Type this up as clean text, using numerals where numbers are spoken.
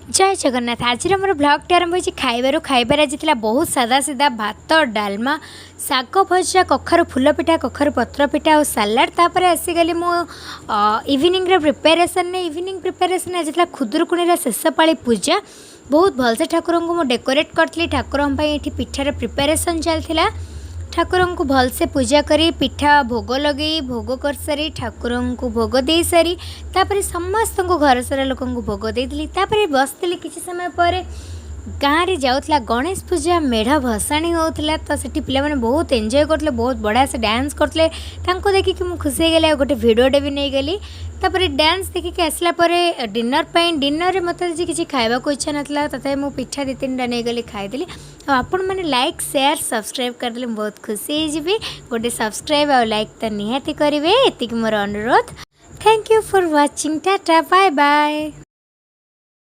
जय जगन्नाथ। आज मोर ब्लॉग आरंभ हो खाइबार खाइबार आज बहुत सादा सीधा भात डालमा शाग भजा कखार फूल पिठा कखार पत्र पिठा और सालाड तापर आसीगली मो इवनिंग प्रिपेरेसन ने इवनिंग प्रिपेरेसन आज खुदुरकुणी शेष पाली पूजा बहुत भलसे ठाकुर को डेकोरेट करी ठाकुर ये पिठार प्रिपेरेसन चलता ठाकुर को भलसे पूजा करी पिठा भोग लगे भोग कर सारी ठाकुर को भोग दे सारी तापर समस्त घर सारा लोक भोग देती बसती किसी समय पर गाँव में जाऊला गणेश पूजा मेढ़ भसाणी होता तो से पे बहुत एंजॉय करते बहुत बढ़िया से डांस करते देखिक मुझे खुशी गली गोटे भिडटे भी नहीं गली तापर डांस देखिक आसला डिनर डिनर मत किसी खावा इच्छा नाला तथा मुझे पिठा दी तीन नहीं गली खाईदेली आपण मैंने लाइक शेयर सब्सक्राइब करदे बहुत खुशी होगी गोटे सब्सक्राइब और लाइक तो निहाती करेंगे ये मोर अनुरोध। Thank you for watching tata bye bye.